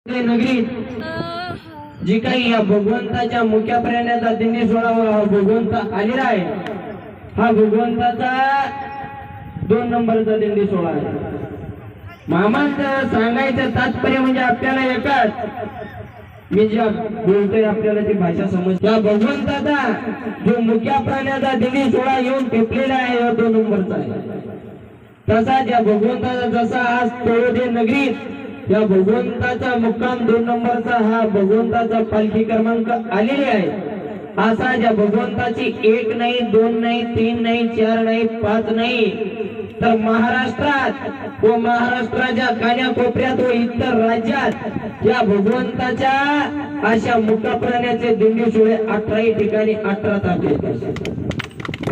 नगरीत जी काही या भगवंताच्या मुख्या प्राण्याचा दिंडी सोहळा हा भगवंत आलेला आहे, हा भगवंताचा 2 नंबरचा दिंडी सोहळा आहे। मामांचं सांगायचं तात्पर्य म्हणजे आपल्याला एकच, मी ज्या बोलतोय आपल्याला ती भाषा समजते। या भगवंताचा जो मुख्या प्राण्याचा दिंडी सोहळा येऊन टेपलेला आहे, हा 2 नंबरचा आहे। तसा ज्या भगवंताचा जसा आज तळोदे नगरीत या भगवंताचा मुक्काम 2 नंबरचा हा भगवंताचा पालखी क्रमांक आलेले आहे, असा ज्या भगवंताची 1 नाही 2 नाही 3 नाही 4 नाही 5 नाही तर महाराष्ट्रात व महाराष्ट्राच्या कान्याकोपऱ्यात व इतर राज्यात या भगवंताच्या अशा मुक्काप्राण्याचे दिंडी सोहळे 18 ठिकाणी 18 तारखेला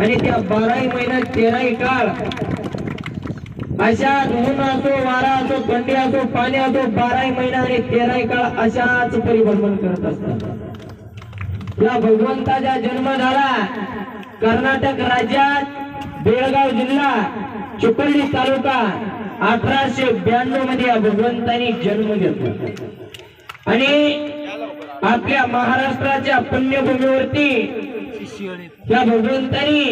आणि त्या 12 महिन्यात 13 काळ अशा ऊन असो वारा असो थंडी असो पाणी असो 12 महिना आणि 13 काळ अशाच परिभ्रमण करत असतात। या भगवंताचा जन्म झाला कर्नाटक राज्यात बेळगाव जिल्हा चिखोली तालुका 1892 मध्ये या भगवंतांनी जन्म घेतला आणि आपल्या महाराष्ट्राच्या पुण्यभूमीवरती या भगवंतांनी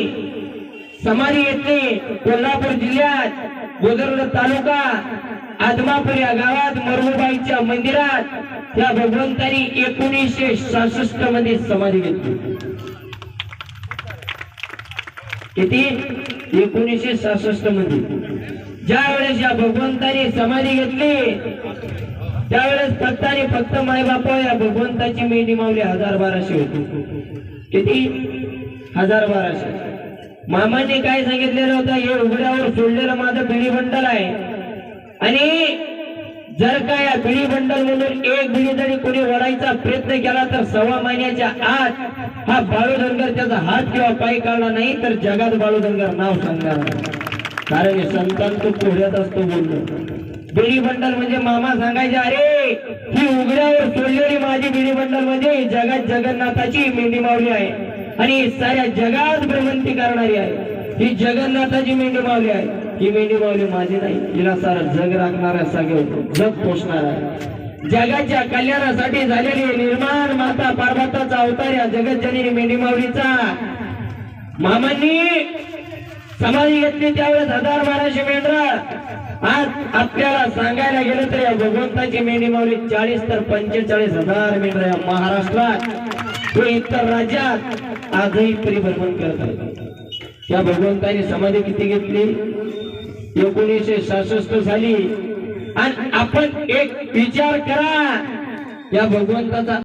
समाधी घेतली। कोल्हापूर जिल्ह्यात बुजुर्ग तालुका आदमापूर या गावात मरमुबाईच्या मंदिरात त्या भगवंतांनी 1966 मध्ये समाधी घेतली। किती? 1966 मध्ये ज्या वेळेस या भगवंतांनी समाधी घेतली त्यावेळेस फक्त आणि फक्त मायबापा या भगवंताची मेंढी मावली 1200 होती। किती? 1200। मामाने काय सांगितलेलं होतं, हे उघड्यावर सोडलेलं माझं बिडी बंडल आहे आणि जर का या बिडी बंडल म्हणून एक बिडी जरी कोणी वडायचा प्रयत्न केला तर 1.25 महिन्याच्या आत हा बाळूधनगर त्याचा हात किंवा पाय काढला नाही तर जगात बाळूधनगर नाव सांगणार नाही, कारण हे संतांचं कोड्यात असतो बोललो। बिडी बंडल म्हणजे मामा सांगायचे, अरे ही उघड्यावर सोडलेली माझी बिडी बंडल म्हणजे जगात जगन्नाथाची मेंढी मावली आहे आणि साऱ्या जगात भ्रमंती करणारी आहे, ही जगन्नाथाची मेंढी मावली आहे। ही मेंढी मावली माझी नाही, तिला सारं जग राखणार आहे, सगळं जग पोषणार आहे। जगाच्या कल्याणासाठी झालेली निर्माण माता पार्वतीचा अवतार या जगतजननी मेंढी मावलीचा मामांनी समाधी घेतली त्यावेळेस 1200 मेंढर। आज आपल्याला सांगायला गेलं तर या भगवंताची मेंढी मावली 40 तर 45,000 मेंढर या महाराष्ट्रात व इतर राज्यात आजही परिभ्रमण करत आहेत। या भगवंतांनी समाधी किती घेतली? 1966 साली। आणि आपण एक विचार करा, या भगवंताचा